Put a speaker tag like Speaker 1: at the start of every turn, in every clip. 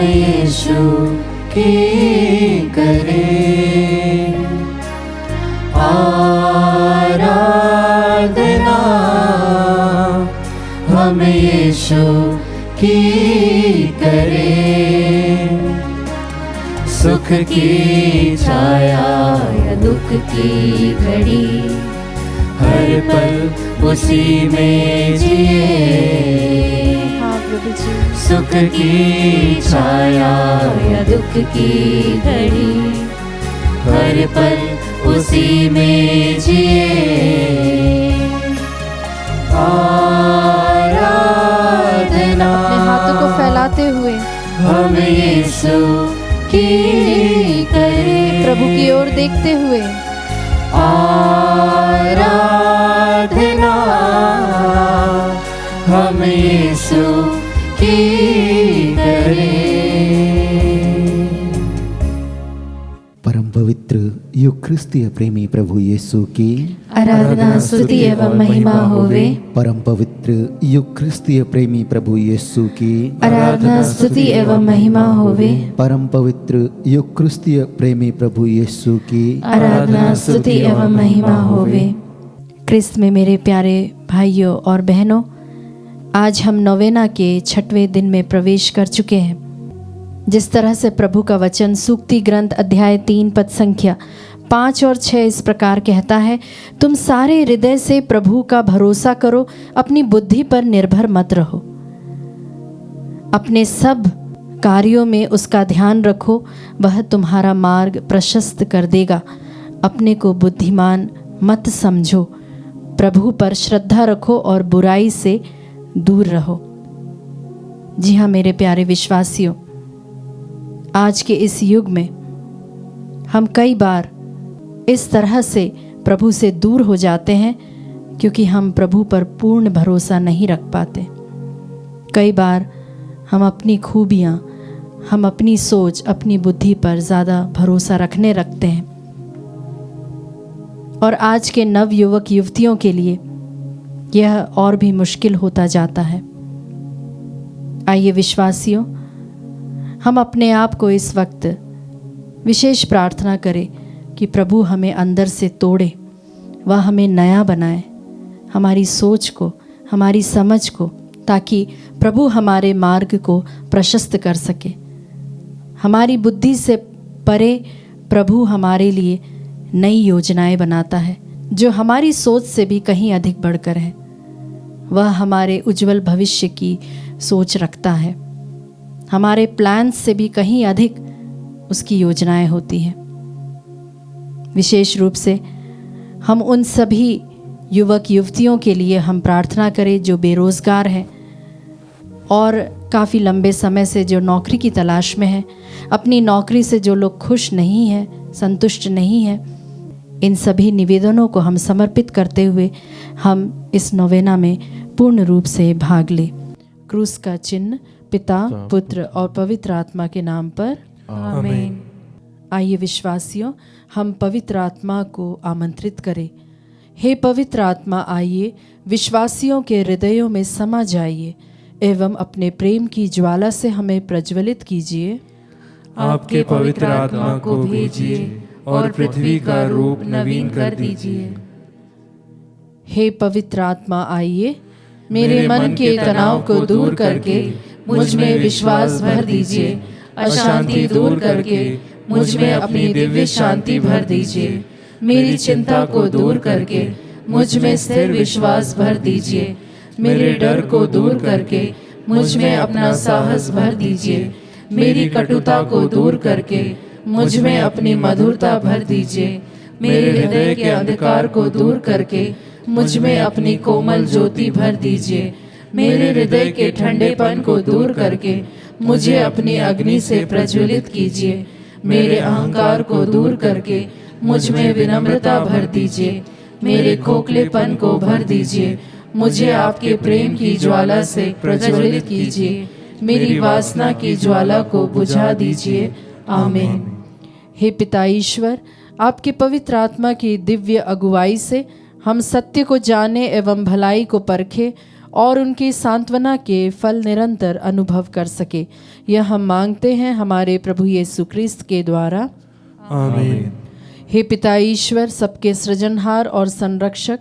Speaker 1: यीशु की करें आराधना, हम यीशु की करें। सुख की छाया या दुख की घड़ी, हर पल उसी में जिए। सुख की छाया या दुख की घड़ी, हर पल उसी में जिए। आराधना,
Speaker 2: अपने हाथों को फैलाते हुए
Speaker 1: हम यीशु की करें,
Speaker 2: प्रभु की ओर देखते हुए
Speaker 1: आराधना, हम यीशु की करें।
Speaker 3: परम पवित्र युक्रिस्तीय प्रेमी प्रभु यीशु की
Speaker 1: आराधना स्तुति एवं महिमा होवे।
Speaker 3: परम पवित्र युक्रिस्तीय प्रेमी प्रभु यीशु की
Speaker 1: आराधना स्तुति एवं महिमा होवे।
Speaker 3: परम पवित्र युक्रिस्तीय प्रेमी प्रभु यीशु की
Speaker 1: आराधना स्तुति एवं महिमा होवे।
Speaker 2: क्रिस्त में मेरे प्यारे भाइयों और बहनों, आज हम नोवेना के 6वें दिन में प्रवेश कर चुके हैं। जिस तरह से प्रभु का वचन सूक्ति ग्रंथ अध्याय 3 पद संख्या 5 और 6 इस प्रकार कहता है, तुम सारे हृदय से प्रभु का भरोसा करो, अपनी बुद्धि पर निर्भर मत रहो। अपने सब कार्यों में उसका ध्यान रखो, वह तुम्हारा मार्ग प्रशस्त कर देगा। अपने को बुद्धिमान मत समझो, प्रभु पर श्रद्धा रखो और बुराई से दूर रहो। जी हाँ मेरे प्यारे विश्वासियों, आज के इस युग में हम कई बार इस तरह से प्रभु से दूर हो जाते हैं क्योंकि हम प्रभु पर पूर्ण भरोसा नहीं रख पाते। कई बार हम अपनी खूबियाँ, हम अपनी सोच, अपनी बुद्धि पर ज़्यादा भरोसा रखने लगते हैं। और आज के नव युवक युवतियों के लिए यह और भी मुश्किल होता जाता है। आइए विश्वासियों, हम अपने आप को इस वक्त विशेष प्रार्थना करें कि प्रभु हमें अंदर से तोड़े, वह हमें नया बनाए, हमारी सोच को, हमारी समझ को, ताकि प्रभु हमारे मार्ग को प्रशस्त कर सके। हमारी बुद्धि से परे प्रभु हमारे लिए नई योजनाएं बनाता है जो हमारी सोच से भी कहीं अधिक बढ़कर है। वह हमारे उज्जवल भविष्य की सोच रखता है, हमारे प्लान्स से भी कहीं अधिक उसकी योजनाएं होती हैं। विशेष रूप से हम उन सभी युवक युवतियों के लिए हम प्रार्थना करें जो बेरोज़गार हैं और काफ़ी लंबे समय से जो नौकरी की तलाश में हैं, अपनी नौकरी से जो लोग खुश नहीं हैं, संतुष्ट नहीं हैं। इन सभी निवेदनों को हम समर्पित करते हुए हम इस नोवेना में पूर्ण रूप से भाग लें। क्रूस का चिन्ह पिता, पुत्र और पवित्र आत्मा के नाम पर
Speaker 1: आमीन।
Speaker 2: आइए विश्वासियों, हम पवित्र आत्मा को आमंत्रित करें। हे पवित्र आत्मा, आइए विश्वासियों के हृदयों में समा जाइए एवं अपने प्रेम की ज्वाला से हमें प्रज्वलित कीजिए।
Speaker 4: आपके पवित्र आत्मा को भेजिए और पृथ्वी का रूप नवीन कर दीजिए।
Speaker 2: हे पवित्र आत्मा, आइए मेरे मन के तनाव को दूर करके मुझ में विश्वास भर दीजिए। अशांति दूर करके मुझ में अपनी दिव्य शांति भर दीजिए। मेरी चिंता को दूर करके मुझ में स्थिर विश्वास भर दीजिए। मेरे डर को दूर करके मुझ में अपना साहस भर दीजिए। मेरी कटुता को दूर करके मुझ में अपनी मधुरता भर दीजिए। मेरे हृदय के अंधकार को दूर करके मुझ में अपनी कोमल ज्योति भर दीजिए। मेरे हृदय के ठंडेपन को दूर करके मुझे अपनी अग्नि से प्रज्वलित कीजिए। मेरे अहंकार को दूर करके मुझ में विनम्रता भर दीजिए। मेरे खोखलेपन को भर दीजिए। मुझे आपके प्रेम की ज्वाला से प्रज्वलित कीजिए। मेरी वासना की ज्वाला को बुझा दीजिए। आमीन। हे पिता ईश्वर, आपके पवित्र आत्मा की दिव्य अगुवाई से हम सत्य को जाने एवं भलाई को परखे और उनकी सांत्वना के फल निरंतर अनुभव कर सके। यह हम मांगते हैं हमारे प्रभु यीशु क्रिस्त के द्वारा,
Speaker 4: आमीन।
Speaker 2: हे पिता ईश्वर, सबके सृजनहार और संरक्षक,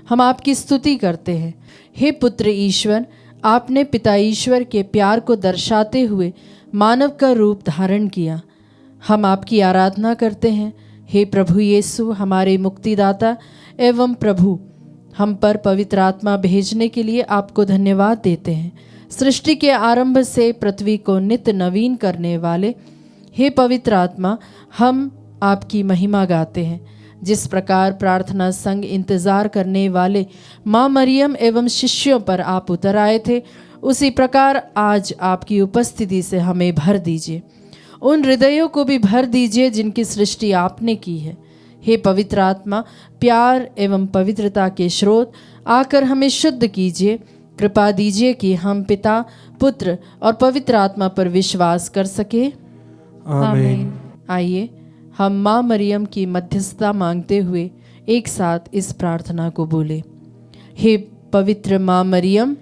Speaker 2: हम आपकी स्तुति करते हैं। हे पुत्र ईश्वर, आपने पिता ईश्वर के प्यार को दर्शाते हुए मानव का रूप धारण किया। हम आपकी आराधना करते हैं। हे प्रभु यीशु, हमारे मुक्तिदाता एवं प्रभु, हम पर पवित्र आत्मा भेजने के लिए आपको धन्यवाद देते हैं। सृष्टि के आरंभ से पृथ्वी को नित्य नवीन करने वाले हे पवित्र आत्मा, हम आपकी महिमा गाते हैं। जिस प्रकार प्रार्थना संग इंतजार करने वाले माँ मरियम एवं शिष्यों पर आप उतर आए थे, उसी प्रकार आज आपकी उपस्थिति से हमें भर दीजिए। उन हृदयों को भी भर दीजिए जिनकी सृष्टि आपने की है। हे पवित्र आत्मा, प्यार एवं पवित्रता के स्रोत, आकर हमें शुद्ध कीजिए। कृपा दीजिए कि हम पिता, पुत्र और पवित्र आत्मा पर विश्वास कर सके।
Speaker 4: आमीन।
Speaker 2: आइए हम माँ मरियम की मध्यस्थता मांगते हुए एक साथ इस प्रार्थना को बोले। हे पवित्र माँ मरियम,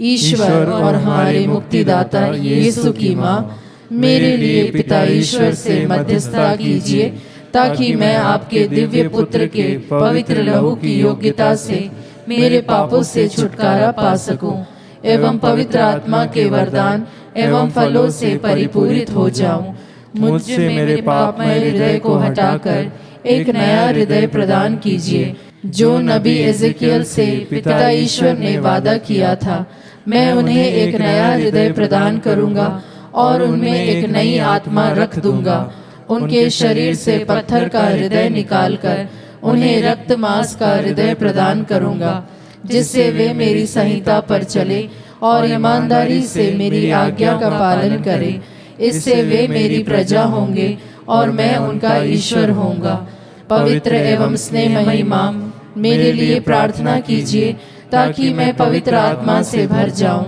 Speaker 2: ईश्वर और हमारे मुक्तिदाता यीशु की माँ, मेरे लिए पिता ईश्वर से मध्यस्थता कीजिए, ताकि मैं आपके दिव्य पुत्र के पवित्र लहू की योग्यता से मेरे पापों से छुटकारा पा सकूं एवं पवित्र आत्मा के वरदान एवं फलों से परिपूरित हो जाऊं। मुझसे मेरे पापमय हृदय को हटाकर एक नया हृदय प्रदान कीजिए, जो नबी एजेकियल से पिता ईश्वर ने वादा किया था। मैं उन्हें एक नया हृदय प्रदान करूंगा और उनमें एक नई आत्मा रख दूंगा। उनके शरीर से पत्थर का हृदय निकालकर उन्हें रक्त मांस का हृदय प्रदान करूंगा, जिससे वे मेरी संहिता पर चले और ईमानदारी से मेरी आज्ञा का पालन करें। इससे वे मेरी प्रजा होंगे और मैं उनका ईश्वर होऊंगा। पवित्र एवं स्नेहमयी मां, मेरे लिए प्रार्थना कीजिए, ताकि मैं पवित्र आत्मा से भर जाऊं।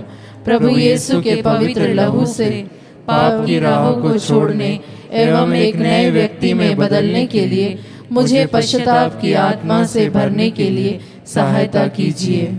Speaker 2: प्रभु यीशु के पवित्र लहू से पाप की राहों को छोड़ने एवं एक नए व्यक्ति में बदलने के लिए मुझे पश्चाताप की आत्मा से भरने के लिए सहायता कीजिए।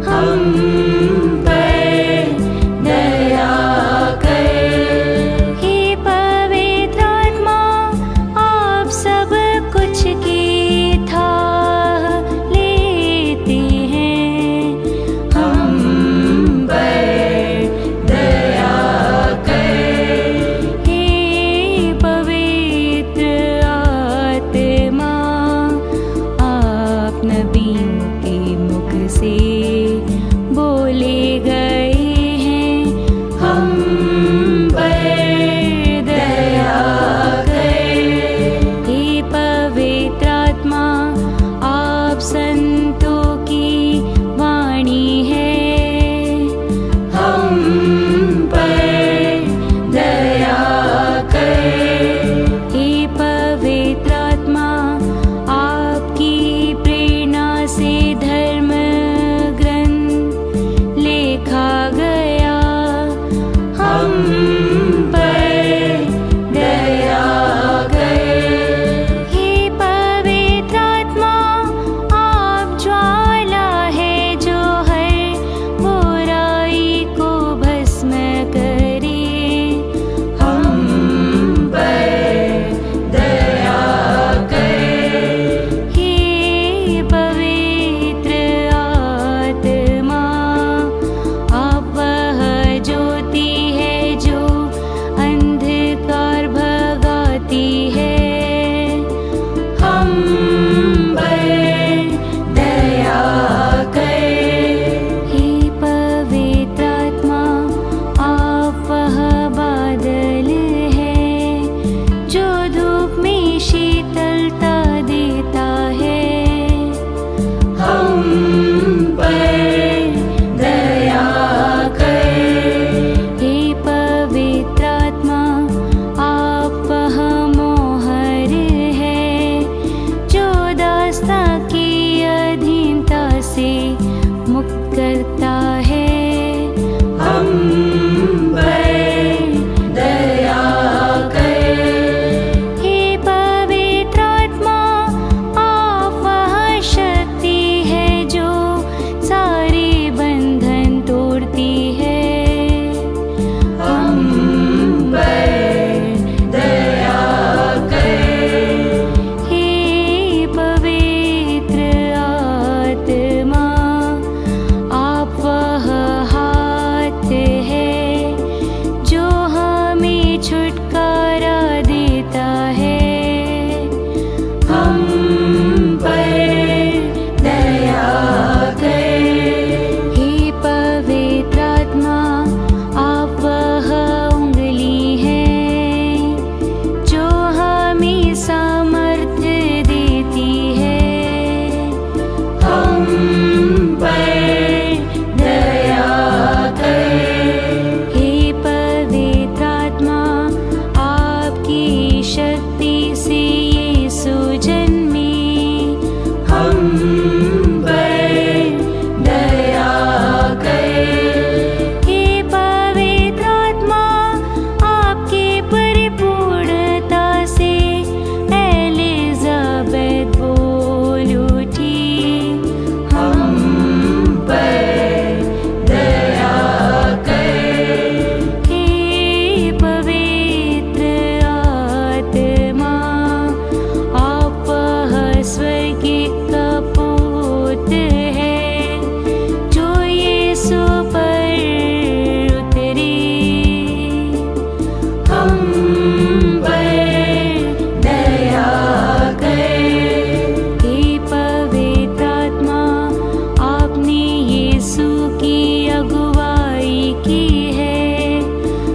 Speaker 5: हम पर दया कर।
Speaker 1: हम पर दया कर। हे पवित्र आत्मा, आप वह उंगली है जो हमें सामर्थ्य देती है। हम पर दया कर। हे पवित्र आत्मा, आपकी शक्ति से यीशु जन्मे। हम पर दया कर। हे पवित्र आत्मा, आपके परिपूर्णता से एलिजाबेथ बोल उठी। हम पर दया कर। हे पवित्र आत्मा, आप वह स्वर्गीय कपूत है जो यीशु पर उतरे। हम पर दया कर। हे पवित्र आत्मा, आपने यीशु की अगुवाई की है।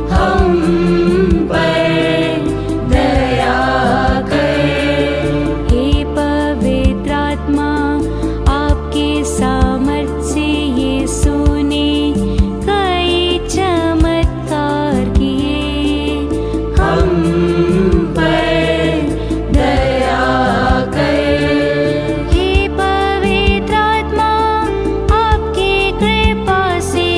Speaker 1: हम पर दया कर। हे पवित्र आत्मा, आपके सामर्थ्य से यीशु ने कई चमत्कार किए। हम पर दया कर। हे पवित्र आत्मा, आपके कृपा से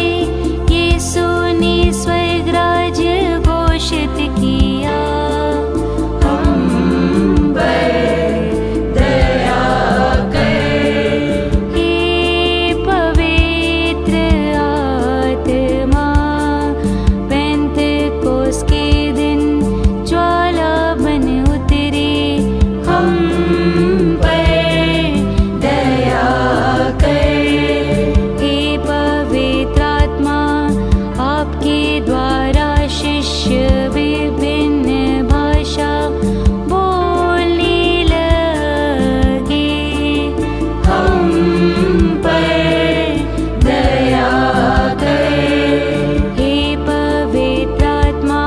Speaker 1: यीशु ने स्वर्ग राज्य घोषित किया। हम पर दया कर। हे पवित्र आत्मा, पेंतकोस के दिन ज्वाला बन उतरे। हम पर दया कर। हे पवित्र आत्मा, आपके द्वारा शिष्य विभिन्न भाषा बोलने लगे। हम पर दया कर। हे पवित्र आत्मा,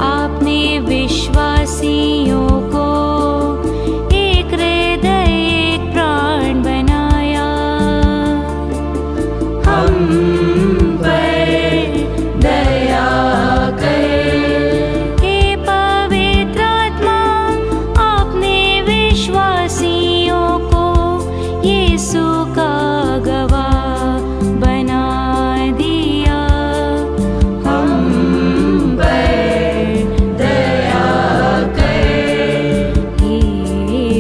Speaker 1: आपने विश्वासियों को एक हृदय एक प्राण बनाया। हम पर दया कर। हे पवित्र आत्मा, आपने विश्वासियों को यीशु का गवाह बना दिया। हम पर दया कर। हे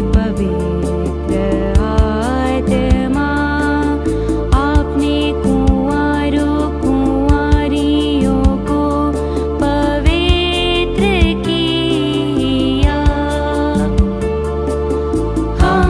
Speaker 1: पवित्र आत्मा, आपने कुंवारों कुंवारियों को पवित्र किया। हम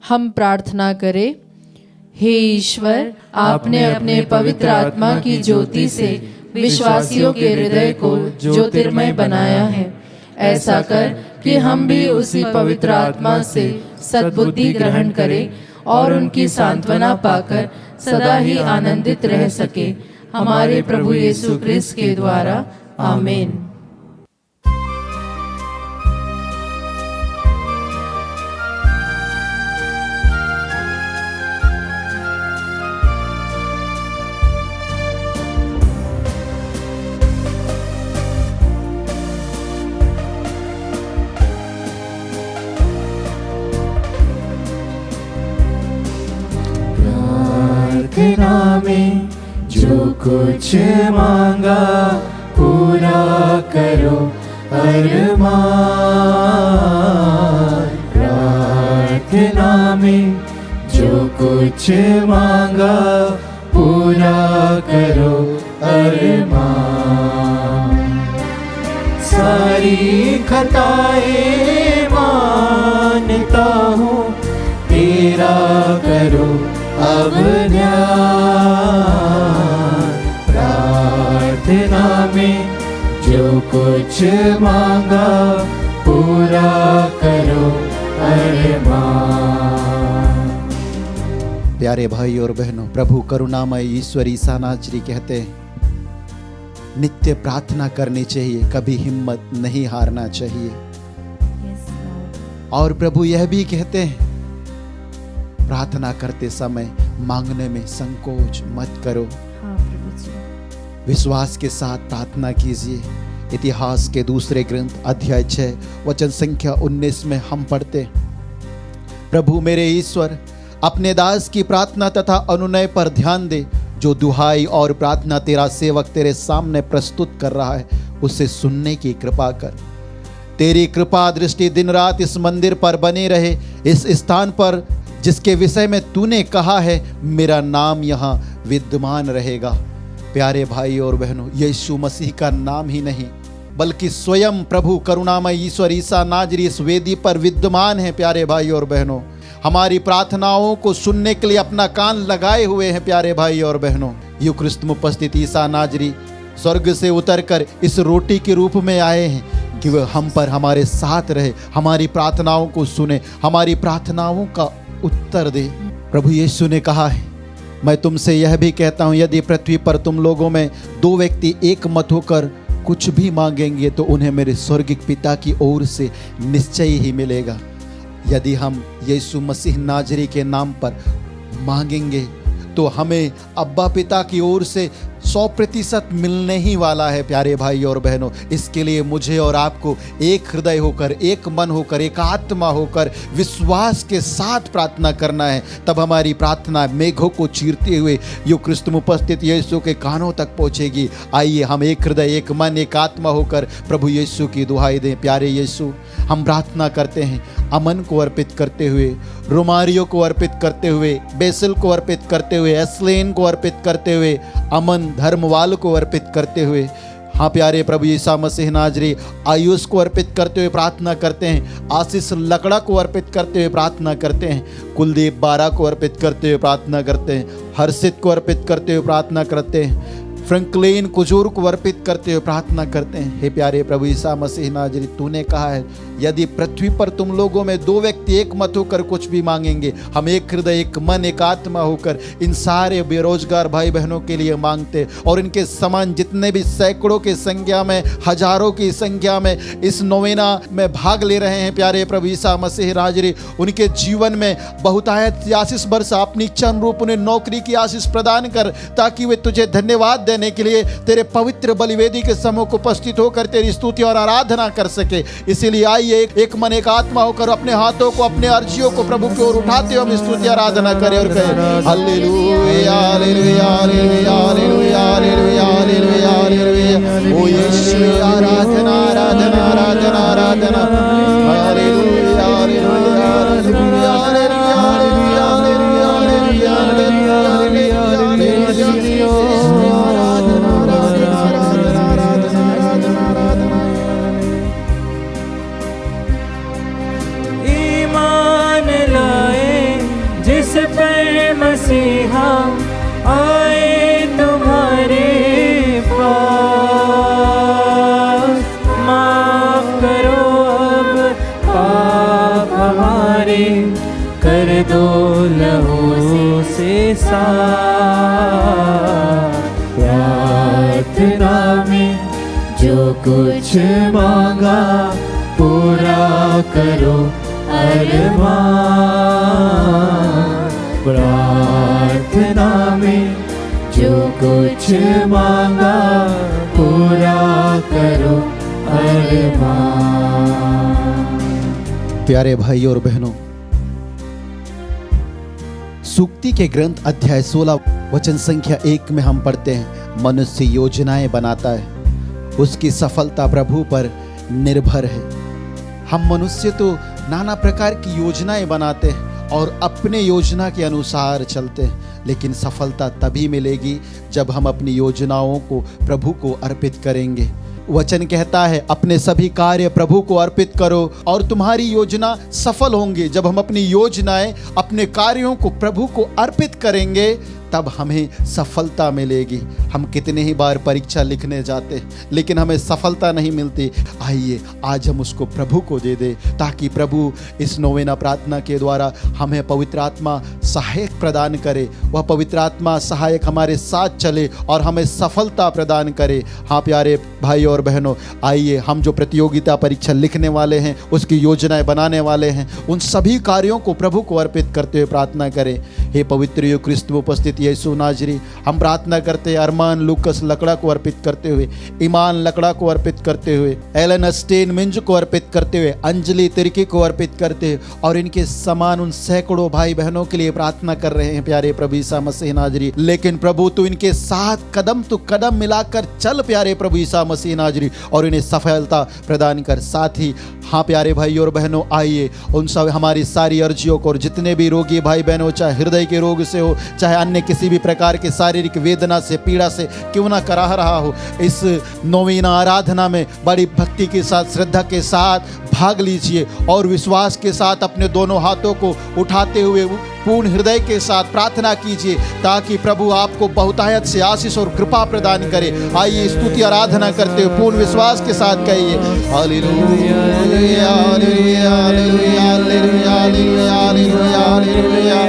Speaker 2: हम प्रार्थना करें। हे ईश्वर, आपने अपने पवित्र आत्मा की ज्योति से विश्वासियों के हृदय को ज्योतिर्मय बनाया है। ऐसा कर कि हम भी उसी पवित्र आत्मा से सद्बुद्धि ग्रहण करें और उनकी सांत्वना पाकर सदा ही आनंदित रह सके। हमारे प्रभु यीशु क्रिस्त के द्वारा, आमीन।
Speaker 4: प्रार्थना में जो कुछ मांगा पूरा करो अरमान। प्रार्थना में जो कुछ मांगा पूरा करो अरमान। सारी खताएं मानता हूँ, तेरा करो अब ध्यान। प्रार्थना में जो कुछ मांगा पूरा करो अरमान।
Speaker 3: प्यारे भाई और बहनों, प्रभु करुणामय ईश्वर ईसा नाजरी कहते हैं, नित्य प्रार्थना करनी चाहिए, कभी हिम्मत नहीं हारना चाहिए। और प्रभु यह भी कहते हैं, प्रार्थना करते समय मांगने में संकोच मत करो। विश्वास के साथ प्रार्थना कीजिए। इतिहास के दूसरे ग्रंथ अध्याय 6 वचन संख्या 19 में हम पढ़ते, प्रभु मेरे ईश्वर, अपने दास की प्रार्थना तथा अनुनय पर ध्यान दे। जो दुहाई और प्रार्थना तेरा सेवक तेरे सामने प्रस्तुत कर रहा है, उसे सुनने की कृपा कर। तेरी कृपा दृष्टि दिन रात इस मंदिर पर बने रहे, इस स्थान पर जिसके विषय में तूने कहा है मेरा नाम यहाँ विद्यमान रहेगा। प्यारे भाई और बहनों, यीशु मसीह का नाम ही नहीं बल्कि स्वयं प्रभु करुणामय ईश्वर ईसा नाजरी इस वेदी पर विद्यमान है। प्यारे भाई और बहनों, हमारी प्रार्थनाओं को सुनने के लिए अपना कान लगाए हुए हैं। प्यारे भाई और बहनों, यूक्रिस्त में उपस्थित ईसा नाजरी स्वर्ग से उतरकर इस रोटी के रूप में आए हैं कि वह हम पर हमारे साथ रहे, हमारी प्रार्थनाओं को सुने, हमारी प्रार्थनाओं का उत्तर दे। प्रभु यीशु ने कहा है, मैं तुमसे यह भी कहता हूँ, यदि पृथ्वी पर तुम लोगों में 2 व्यक्ति एक मत होकर कुछ भी मांगेंगे तो उन्हें मेरे स्वर्गिक पिता की ओर से निश्चय ही मिलेगा। यदि हम यीशु मसीह नाजरी के नाम पर मांगेंगे तो हमें अब्बा पिता की ओर से 100% मिलने ही वाला है। प्यारे भाई और बहनों, इसके लिए मुझे और आपको एक हृदय होकर, एक मन होकर, एक आत्मा होकर विश्वास के साथ प्रार्थना करना है। तब हमारी प्रार्थना मेघों को चीरते हुए यूक्रिस्त में उपस्थित यीशु के कानों तक पहुँचेगी। आइए हम एक हृदय, एक मन, एक आत्मा होकर प्रभु यीशु की दुहाई दें। प्यारे यीशु, हम प्रार्थना करते हैं अमन को अर्पित करते हुए, रोमारियो को अर्पित करते हुए, बेसिल को अर्पित करते हुए, एस्लेन को अर्पित करते हुए, अमन धर्मवाल को अर्पित करते हुए। हाँ प्यारे प्रभु ईसा मसीह नाजरी, आयुष को अर्पित करते हुए प्रार्थना करते हैं, आशीष लकड़ा को अर्पित करते हुए प्रार्थना करते हैं, कुलदीप बारा को अर्पित करते हुए प्रार्थना करते हैं, हर्षित को अर्पित करते हुए प्रार्थना करते हैं, फ्रैंकलिन कुजूर को अर्पित करते हुए प्रार्थना करते हैं। हे प्यारे प्रभु ईसा मसीह नाजरी, तूने कहा है यदि पृथ्वी पर तुम लोगों में 2 व्यक्ति एक मत होकर कुछ भी मांगेंगे, हम एक हृदय, एक मन, एक आत्मा होकर इन सारे बेरोजगार भाई बहनों के लिए मांगते और इनके समान जितने भी सैकड़ों की संख्या में, हजारों की संख्या में इस नोवेना में भाग ले रहे हैं। प्यारे प्रभु ईसा मसीह नाजरी, उनके जीवन में बहुतायत की आशीष बरसा, अपनी इच्छा अनुरूप उन्हें नौकरी की आशीष प्रदान कर, ताकि वे तुझे धन्यवाद देने के लिए तेरे पवित्र बलिवेदी के सम्मुख उपस्थित होकर तेरी स्तुति और आराधना कर सके। इसीलिए आइए एक मन, एक आत्मा होकर अपने हाथों को, अपने अर्जियों को प्रभु की ओर उठाते हुए हम स्तुति आराधना करें और कहें hallelujah hallelujah hallelujah hallelujah hallelujah hallelujah hallelujah. ओ यीशु, आराधना आराधना आराधना आराधना, hallelujah hallelujah hallelujah hallelujah hallelujah hallelujah hallelujah hallelujah.
Speaker 4: ईमान लाए पर मसीहा आए तुम्हारे पास। माफ करो अब पाप हमारे, कर दो लहू से साफ। प्रार्थना में जो कुछ मांगा पूरा करो अरमान। प्रार्थना में जो कुछ मांगा पूरा करो अरमान।
Speaker 3: प्यारे भाई और बहनों, सूक्ति के ग्रंथ अध्याय 16 वचन संख्या 1 में हम पढ़ते हैं, मनुष्य योजनाएं बनाता है, उसकी सफलता प्रभु पर निर्भर है। हम मनुष्य तो नाना प्रकार की योजनाएं बनाते हैं और अपने योजना के अनुसार चलते हैं, लेकिन सफलता तभी मिलेगी जब हम अपनी योजनाओं को प्रभु को अर्पित करेंगे। वचन कहता है, अपने सभी कार्य प्रभु को अर्पित करो और तुम्हारी योजना सफल होंगे। जब हम अपनी योजनाएं, अपने कार्यों को प्रभु को अर्पित करेंगे तब हमें सफलता मिलेगी। हम कितने ही बार परीक्षा लिखने जाते हैं लेकिन हमें सफलता नहीं मिलती। आइए आज हम उसको प्रभु को दे दें ताकि प्रभु इस नोवेना प्रार्थना के द्वारा हमें पवित्र आत्मा सहायक प्रदान करे। वह पवित्र आत्मा सहायक हमारे साथ चले और हमें सफलता प्रदान करे। हाँ प्यारे भाई और बहनों, आइए हम जो प्रतियोगिता परीक्षा लिखने वाले हैं, उसकी योजनाएं बनाने वाले हैं, उन सभी कार्यों को प्रभु को अर्पित करते हुए प्रार्थना करें। हे पवित्र यूक्रिस्त में उपस्थित यीशु नाजरी, हम प्रार्थना करते हैं अरमान लूकस लकड़ा को अर्पित करते हुए, ईमान लकड़ा को अर्पित करते हुए, एलन स्टेन मिंज को अर्पित करते हुए, अंजलि तिर्की को अर्पित करते हुए और इनके समान उन सैकड़ों भाई बहनों के लिए प्रार्थना कर रहे हैं प्यारे प्रभु ईसा मसीह नाजरी। लेकिन प्रभु तू इनके साथ कदम तो कदम मिलाकर चल प्यारे प्रभु ईसा मसीह नाजरी और इन्हें सफलता प्रदान कर। साथ ही हाँ प्यारे भाई और बहनों, आइए उन सब हमारी सारी अर्जियों को, और जितने भी रोगी भाई बहनों, चाहे हृदय के रोग से हो, चाहे अन्य किसी भी प्रकार के शारीरिक वेदना से, पीड़ा से क्यों ना करा रहा हो, इस नौवीना आराधना में बड़ी भक्ति के साथ, श्रद्धा के साथ भाग लीजिए और विश्वास के साथ अपने दोनों हाथों को उठाते हुए पूर्ण हृदय के साथ प्रार्थना कीजिए ताकि प्रभु आपको बहुतायत से आशीष और कृपा प्रदान करे। आइए स्तुति आराधना करते हुए पूर्ण विश्वास के साथ कहिए, hallelujah hallelujah hallelujah hallelujah hallelujah hallelujah hallelujah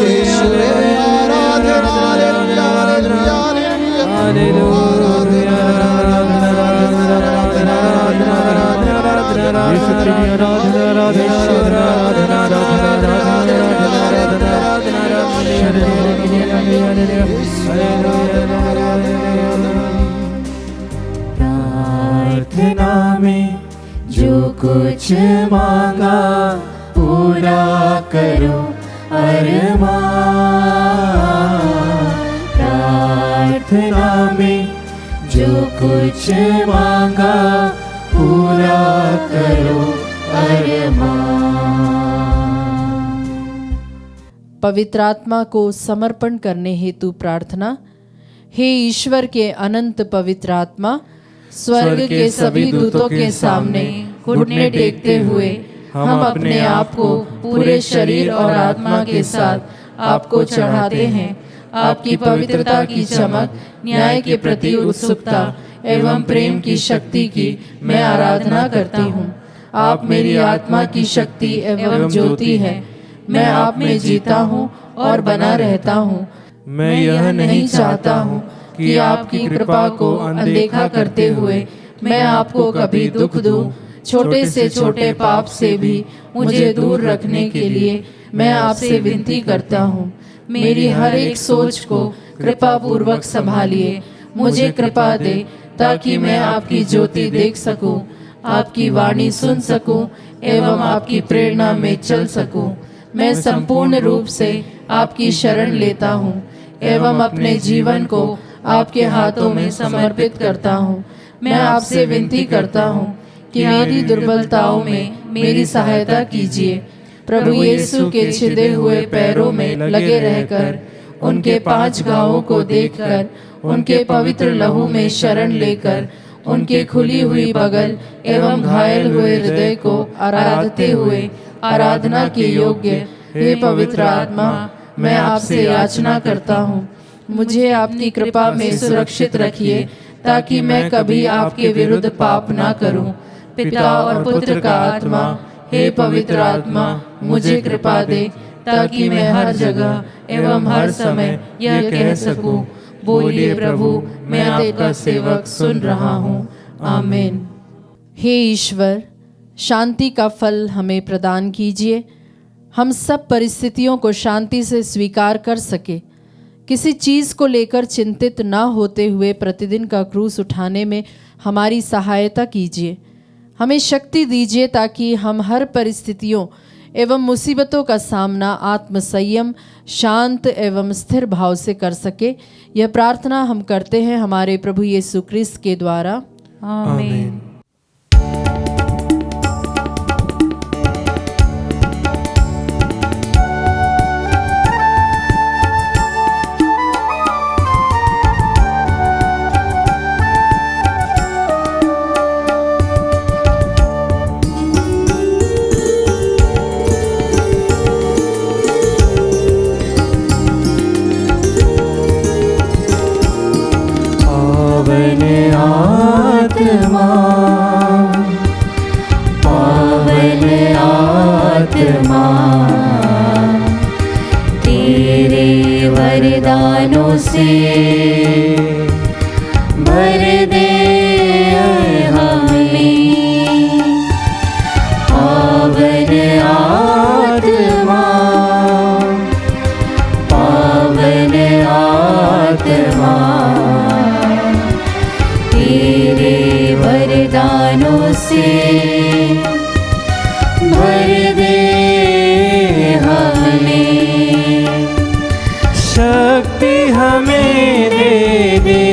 Speaker 3: यीशु आराधना हालेलुया हालेलुया
Speaker 4: प्रार्थना में जो कुछ मांगा पूरा करो अरमान। प्रार्थना में जो कुछ मांगा पूरा करो अरमान।
Speaker 2: पवित्र आत्मा को समर्पण करने हेतु प्रार्थना। हे ईश्वर के अनंत पवित्र आत्मा, स्वर्ग के सभी दूतों के सामने घुटने टेकते हुए हम अपने आप को पूरे शरीर और आत्मा के साथ आपको चढ़ाते हैं। आपकी पवित्रता की चमक, न्याय के प्रति उत्सुकता एवं प्रेम की शक्ति की मैं आराधना करती हूँ। आप मेरी आत्मा की शक्ति एवं ज्योति है। मैं आप में जीता हूँ और बना रहता हूँ। मैं यह नहीं चाहता हूँ कि आपकी कृपा को अनदेखा करते हुए मैं आपको कभी दुख दूं। छोटे से छोटे पाप से भी मुझे दूर रखने के लिए मैं आपसे विनती करता हूँ। मेरी हर एक सोच को कृपा पूर्वक संभालिए। मुझे कृपा दे ताकि मैं आपकी ज्योति देख सकूं, आपकी वाणी सुन सकूं एवं आपकी प्रेरणा में चल सकूं। मैं संपूर्ण रूप से आपकी शरण लेता हूँ एवं अपने जीवन को आपके हाथों में समर्पित करता हूँ। मैं आपसे विनती करता हूँ कि मेरी दुर्बलताओं में मेरी सहायता कीजिए। प्रभु यीशु के छिदे हुए पैरों में लगे रहकर, उनके 5 घावों को देखकर, उनके पवित्र लहू में शरण लेकर, उनके खुली हुई बगल एवं घायल हुए हृदय को आराधते हुए आराधना के योग्य हे पवित्र आत्मा मैं आपसे याचना करता हूँ, मुझे आपकी कृपा में सुरक्षित रखिए, ताकि मैं कभी आपके विरुद्ध पाप ना करूं। पिता और पुत्र का आत्मा, हे पवित्र आत्मा, मुझे कृपा दे, ताकि मैं हर जगह एवं हर समय यह कह सकूं, बोलिए प्रभु, मैं आपका सेवक सुन रहा हूँ। आमीन। हे ईश्वर, शांति का फल हमें प्रदान कीजिए, हम सब परिस्थितियों को शांति से स्वीकार कर सके, किसी चीज़ को लेकर चिंतित ना होते हुए प्रतिदिन का क्रूस उठाने में हमारी सहायता कीजिए। हमें शक्ति दीजिए ताकि हम हर परिस्थितियों एवं मुसीबतों का सामना आत्मसंयम, शांत एवं स्थिर भाव से कर सके। यह प्रार्थना हम करते हैं हमारे प्रभु यीशु क्रिस्त के द्वारा।
Speaker 1: आमीन। पावन आत्मा, तेरे वरदानों से भर दे हमें। पावन आत्मा, पावन आत्मा, तेरे वरदानों से भर दे हमें।
Speaker 4: शक्ति हमें दे दे,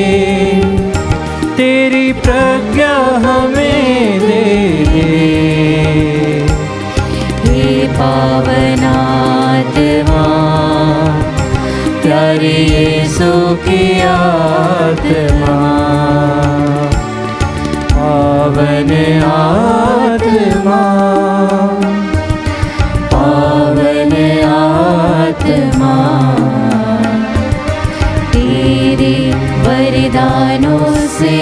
Speaker 4: तेरी प्रज्ञा हमें दे दे।
Speaker 1: हे पावन आत्मा, प्यारे यीशु की आत्मा,
Speaker 4: पावन आत्मा,
Speaker 1: पावन आत्मा, तेरे वरदानों से